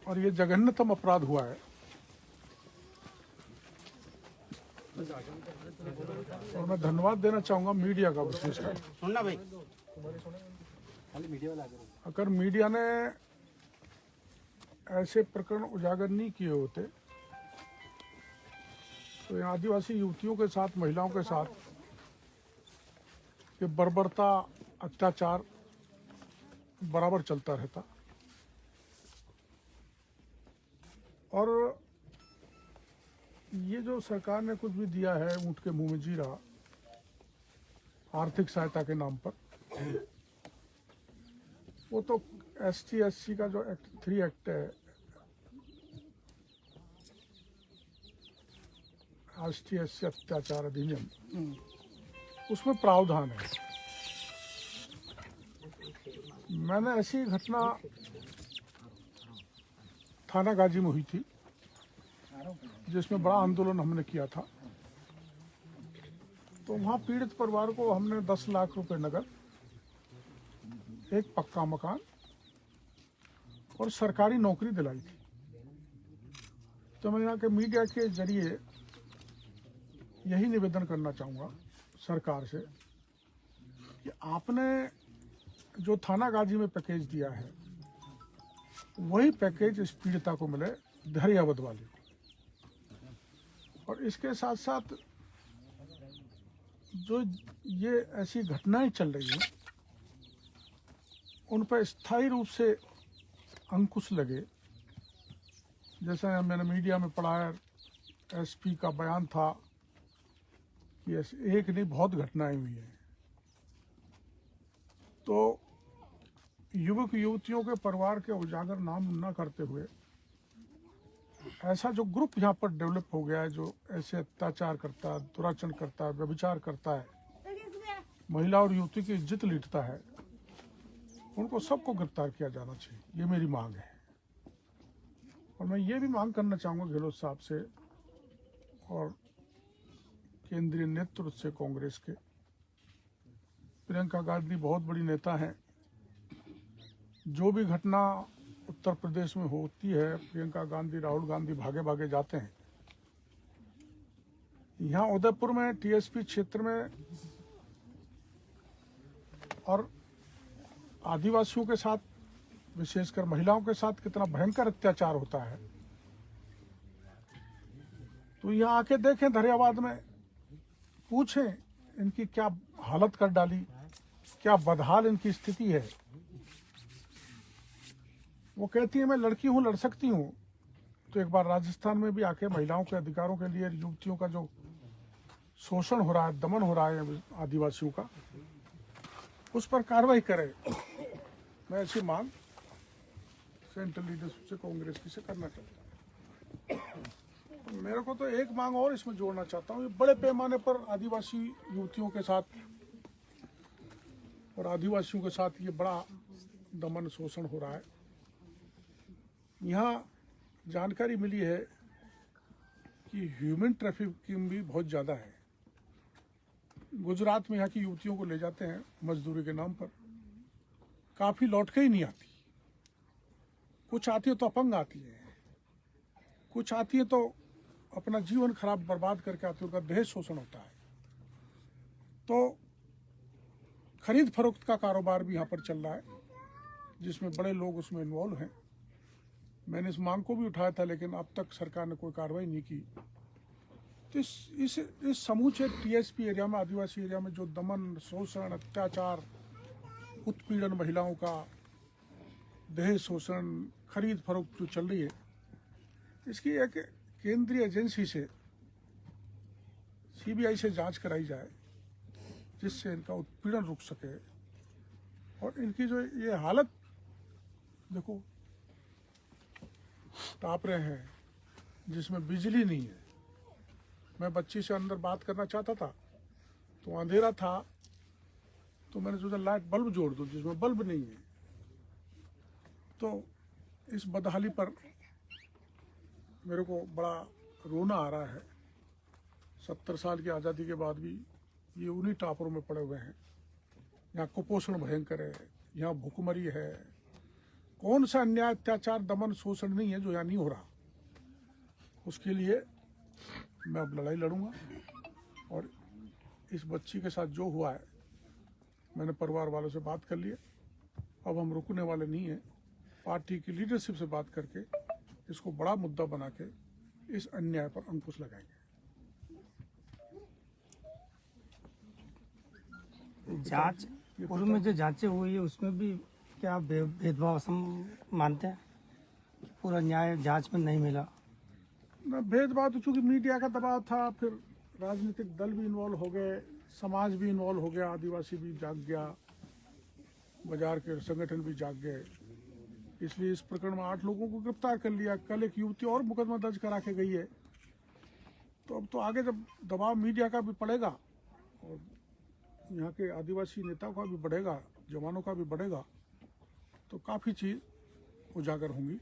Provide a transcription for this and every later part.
और ये जघन्यतम अपराध हुआ है। और मैं धन्यवाद देना चाहूँगा मीडिया का विशेषकर। सुनना भाई, अगर मीडिया ने ऐसे प्रकरण उजागर नहीं किए होते तो ये आदिवासी युवतियों के साथ, महिलाओं के साथ ये बर्बरता, अत्याचार बराबर चलता रहता। और ये जो सरकार ने कुछ भी दिया है ऊँट के मुंह में जीरा, आर्थिक सहायता के नाम पर, वो तो ST/SC का जो एक्ट 3 एक्ट है, ST/SC अत्याचार अधिनियम, उसमें प्रावधान है। मैंने ऐसी घटना थाना गाजी में हुई थी जिसमें बड़ा आंदोलन हमने किया था। तो वहाँ पीड़ित परिवार को हमने 10 लाख रुपए नगद, एक पक्का मकान और सरकारी नौकरी दिलाई थी। तो मैं यहाँ के मीडिया के जरिए यही निवेदन करना चाहूँगा सरकार से कि आपने जो थाना गाजी में पैकेज दिया है वही पैकेज इस पीड़िता को मिले, धैर्यवद वाली। और इसके साथ साथ जो ये ऐसी घटनाएं चल रही हैं उन पर स्थायी रूप से अंकुश लगे। जैसे मैंने मीडिया में पढ़ा है, SP का बयान था कि एक नहीं बहुत घटनाएं हुई हैं। तो युवक युवतियों के परिवार के उजागर नाम न करते हुए ऐसा जो ग्रुप यहाँ पर डेवलप हो गया है, जो ऐसे अत्याचार करता है, दुराचरण करता है, व्यभिचार करता है, महिला और युवती की इज्जत लूटता है, उनको सबको गिरफ्तार किया जाना चाहिए। ये मेरी मांग है। और मैं ये भी मांग करना चाहूँगा गहलोत साहब से और केंद्रीय नेतृत्व से, कांग्रेस के। प्रियंका गांधी बहुत बड़ी नेता हैं। जो भी घटना उत्तर प्रदेश में होती है, प्रियंका गांधी, राहुल गांधी भागे भागे जाते हैं। यहाँ उदयपुर में TSP क्षेत्र में और आदिवासियों के साथ, विशेषकर महिलाओं के साथ कितना भयंकर अत्याचार होता है। तो यहाँ आके देखें, धैर्यवाद में पूछें इनकी क्या हालत कर डाली, क्या बदहाल इनकी स्थिति है। वो कहती है मैं लड़की हूँ, लड़ सकती हूँ। तो एक बार राजस्थान में भी आके महिलाओं के अधिकारों के लिए, युवतियों का जो शोषण हो रहा है, दमन हो रहा है आदिवासियों का, उस पर कार्रवाई करे। मैं ऐसी मांग सेंट्रल लीडरशिप से, कांग्रेस की से करना चाहता हूँ। मेरे को तो एक मांग और इसमें जोड़ना चाहता हूँ। ये बड़े पैमाने पर आदिवासी युवतियों के साथ और आदिवासियों के साथ ये बड़ा दमन शोषण हो रहा है। यहाँ जानकारी मिली है कि ह्यूमन ट्रैफिकिंग भी बहुत ज़्यादा है। गुजरात में यहाँ की युवतियों को ले जाते हैं मजदूरी के नाम पर, काफ़ी लौट के ही नहीं आती। कुछ आती है तो अपंग आती है, कुछ आती है तो अपना जीवन खराब बर्बाद करके आती है, उनका दहेज शोषण होता है। तो खरीद फरोख्त का कारोबार भी यहाँ पर चल रहा है, जिसमें बड़े लोग उसमें इन्वॉल्व हैं। मैंने इस मांग को भी उठाया था, लेकिन अब तक सरकार ने कोई कार्रवाई नहीं की। तो इस समूचे TSP एरिया में, आदिवासी एरिया में जो दमन, शोषण, अत्याचार, उत्पीड़न, महिलाओं का दहेज शोषण, खरीद फरोख्त जो चल रही है, इसकी एक केंद्रीय एजेंसी से, CBI से जांच कराई जाए, जिससे इनका उत्पीड़न रुक सके। और इनकी जो ये हालत देखो, ताप रहे हैं, जिसमें बिजली नहीं है। मैं बच्ची से अंदर बात करना चाहता था तो अंधेरा था, तो मैंने सोचा लाइट बल्ब जोड़ दूं जिसमें बल्ब नहीं है। तो इस बदहाली पर मेरे को बड़ा रोना आ रहा है। 70 साल की आज़ादी के बाद भी ये उन्हीं टापरों में पड़े हुए हैं। यहाँ कुपोषण भयंकर है, यहाँ भूखमरी है। कौन सा अन्याय, अत्याचार, दमन, शोषण नहीं है जो यहाँ नहीं हो रहा। उसके लिए मैं अब लड़ाई लड़ूंगा। और इस बच्ची के साथ जो हुआ है, मैंने परिवार वालों से बात कर ली है। अब हम रुकने वाले नहीं हैं। पार्टी की लीडरशिप से बात करके इसको बड़ा मुद्दा बना के इस अन्याय पर अंकुश लगाएंगे। जांच पूर्व में जो जांचें हुई है उसमें भी क्या भेदभाव मानते हैं? पूरा न्याय जांच में नहीं मिला। न भेदभाव तो चूंकि मीडिया का दबाव था, फिर राजनीतिक दल भी इन्वॉल्व हो गए, समाज भी इन्वॉल्व हो गया, आदिवासी भी जाग गया, बाजार के संगठन भी जाग गए। इसलिए इस प्रकरण में 8 लोगों को गिरफ्तार कर लिया। कल एक युवती और मुकदमा दर्ज करा के गई है। तो अब तो आगे जब दबाव मीडिया का भी पड़ेगा और यहाँ के आदिवासी नेताओं का भी बढ़ेगा, जवानों का भी बढ़ेगा, तो काफ़ी चीज़ उजागर होंगी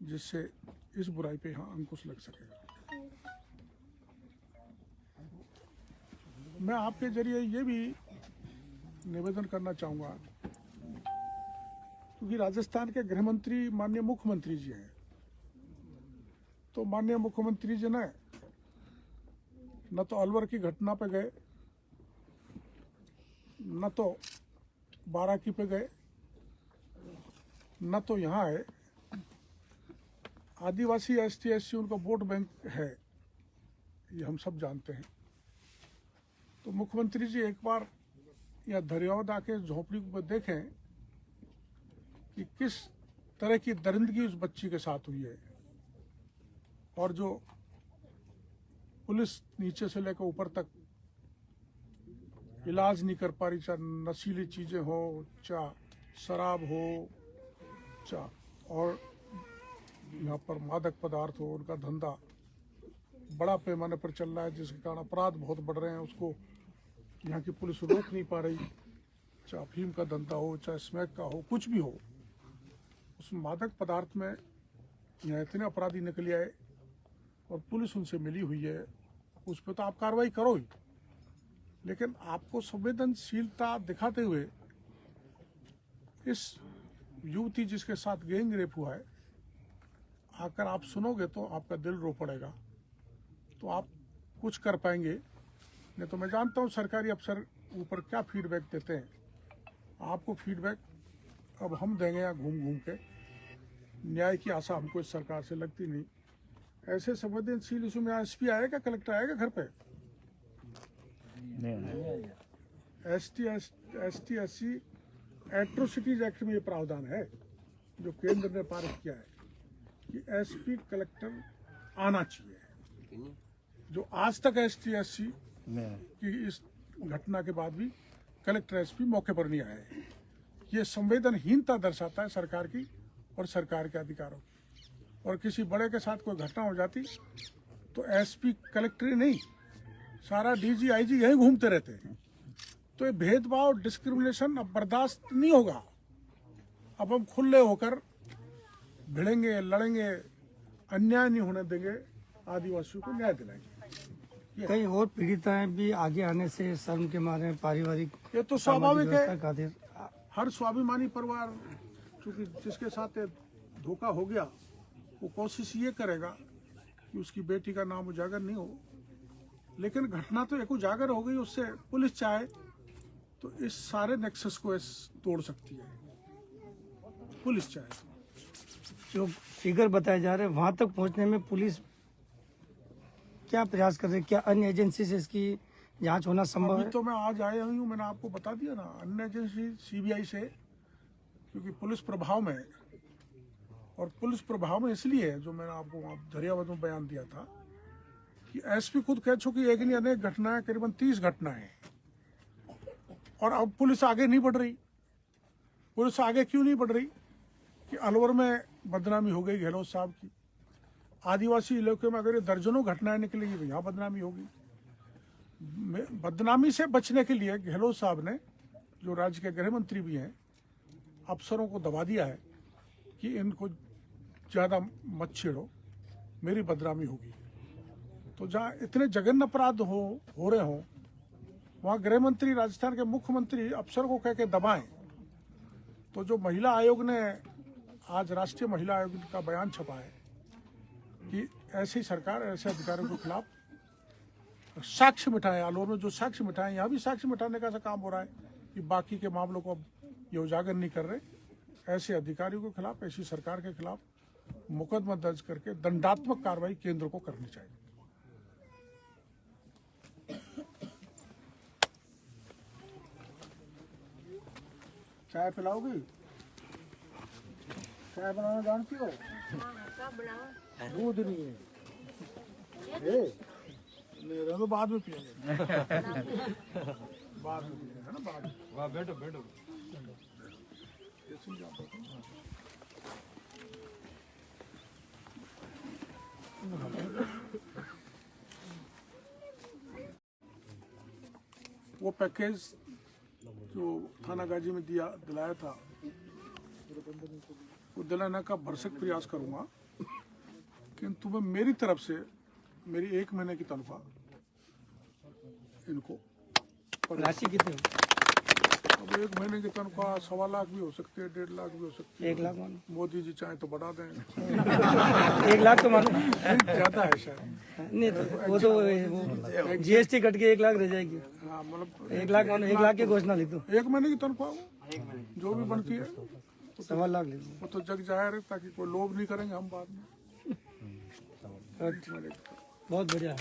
जिससे इस बुराई पे यहाँ अंकुश लग सकेगा। मैं आपके जरिए ये भी निवेदन करना चाहूँगा, क्योंकि राजस्थान के गृह मंत्री माननीय मुख्यमंत्री जी हैं, तो माननीय मुख्यमंत्री जी ने न तो अलवर की घटना पे गए, न तो बाराकी पे गए, न तो यहाँ आए। आदिवासी ST SC उनका वोट बैंक है, ये हम सब जानते हैं। तो मुख्यमंत्री जी एक बार या धरियावद आके झोपड़ी को देखें कि किस तरह की दरिंदगी उस बच्ची के साथ हुई है, और जो पुलिस नीचे से लेकर ऊपर तक इलाज नहीं कर पा रही, चाहे नशीली चीजें हो, चाहे शराब हो, चाहे और यहाँ पर मादक पदार्थ हो, उनका धंधा बड़ा पैमाने पर चल रहा है, जिसके कारण अपराध बहुत बढ़ रहे हैं। उसको यहाँ की पुलिस रोक नहीं पा रही। चाहे अफीम का धंधा हो, चाहे स्मैक का हो, कुछ भी हो, उस मादक पदार्थ में यहाँ इतने अपराधी निकले आए और पुलिस उनसे मिली हुई है। उस पर तो आप कार्रवाई करो ही, लेकिन आपको संवेदनशीलता दिखाते हुए इस युवती जिसके साथ गैंग रेप हुआ है, आकर आप सुनोगे तो आपका दिल रो पड़ेगा, तो आप कुछ कर पाएंगे। नहीं तो मैं जानता हूँ सरकारी अफसर ऊपर क्या फीडबैक देते हैं। आपको फीडबैक अब हम देंगे यहाँ घूम घूम के। न्याय की आशा हमको इस सरकार से लगती नहीं। ऐसे संवेदनशील इशू में SP आएगा, कलेक्टर आएगा घर पे? ST SC एट्रोसिटीज एक्ट में ये प्रावधान है जो केंद्र ने पारित किया है कि SP कलेक्टर आना चाहिए। जो आज तक ST SC की इस घटना के बाद भी कलेक्टर SP मौके पर नहीं आए। ये संवेदनहीनता दर्शाता है सरकार की और सरकार के अधिकारों की। और किसी बड़े के साथ कोई घटना हो जाती तो SP कलेक्टर ही नहीं, सारा DG IG यहीं घूमते रहते हैं। तो ये भेदभाव, डिस्क्रिमिनेशन अब बर्दाश्त नहीं होगा। अब हम खुले होकर भिड़ेंगे, लड़ेंगे, अन्याय नहीं होने देंगे, आदिवासियों को न्याय दिलाएंगे। कई और पीड़िताएं भी आगे आने से शर्म के मारे पारिवारिक, ये तो स्वाभाविक है। हर स्वाभिमानी परिवार, क्योंकि जिसके साथ धोखा हो गया, वो कोशिश ये करेगा कि उसकी बेटी का नाम उजागर नहीं हो। लेकिन घटना तो एक उजागर हो गई, उससे पुलिस चाहे तो इस सारे नेक्सस को तोड़ सकती है, पुलिस चाहे तो। जो फिगर बताए जा रहे हैं वहां तक पहुंचने में पुलिस क्या प्रयास कर रही है? क्या अन्य एजेंसी से इसकी जांच होना संभव है? अभी तो मैं आज आया हुई हूँ, मैंने आपको बता दिया ना, अन्य एजेंसी CBI से, क्योंकि पुलिस प्रभाव में है। और पुलिस प्रभाव में इसलिए है, जो मैंने आपको धरियावद में बयान दिया था कि SP खुद कह चुकी एक नहीं अनेक घटनाएं, करीबन 30 घटनाएं, और अब पुलिस आगे नहीं बढ़ रही। पुलिस आगे क्यों नहीं बढ़ रही? कि अलवर में बदनामी हो गई गहलोत साहब की, आदिवासी इलाके में अगर ये दर्जनों घटनाएं निकलेगी तो यहाँ बदनामी होगी। बदनामी से बचने के लिए गहलोत साहब ने जो राज्य के गृह मंत्री भी हैं, अफसरों को दबा दिया है कि इनको ज़्यादा मत छेड़ो, मेरी बदनामी होगी। तो जहाँ इतने जघन्य अपराध हो रहे हों, वहाँ गृह मंत्री, राजस्थान के मुख्यमंत्री अफसर को कह के दबाएं। तो जो महिला आयोग ने आज राष्ट्रीय महिला आयोग का बयान छपा है कि ऐसी सरकार ऐसे अधिकारियों के खिलाफ साक्ष्य मिटाएं। आलोर में जो साक्ष्य मिटाएं, यहाँ भी साक्ष्य मिटाने का ऐसा काम हो रहा है कि बाकी के मामलों को अब ये उजागर नहीं कर रहे। ऐसे अधिकारियों के खिलाफ, ऐसी सरकार के खिलाफ मुकदमा दर्ज करके दंडात्मक कार्रवाई केंद्र को करनी चाहिए। चाय पिलाओगी? चाय बनाना जानती हो? दूध नहीं है। ले रहे तो बाद में पिएंगे। बाद में पिएंगे, है ना? बाद में। वाह, बैठो बैठो। वो पैकेज जो थाना गाजी में दिलाया था, वो दिलाने का भरसक प्रयास करूंगा, किंतु मैं मेरी तरफ से मेरी 1 महीने की तनख्वाह इनको राशि कितनी? अब 1 महीने की तनख्वाह 1.25 लाख भी हो सकती है, 1.5 लाख भी हो सकती है। 1 लाख मानो। मोदी जी चाहे तो बढ़ा दें। 1 लाख तो मानो ज्यादा है शायद। नहीं, तो वो तो GST कट के 1 लाख रह जाएगी। हाँ, मतलब 1 लाख मानो, 1 लाख की घोषणा लिख दो। 1 महीने की तनख्वाह जो भी बनती है 1.25 लाख लिख दो। वो तो जग जाहिर है, ताकि कोई लोभ नहीं करेंगे हम बाद में। बहुत बढ़िया है।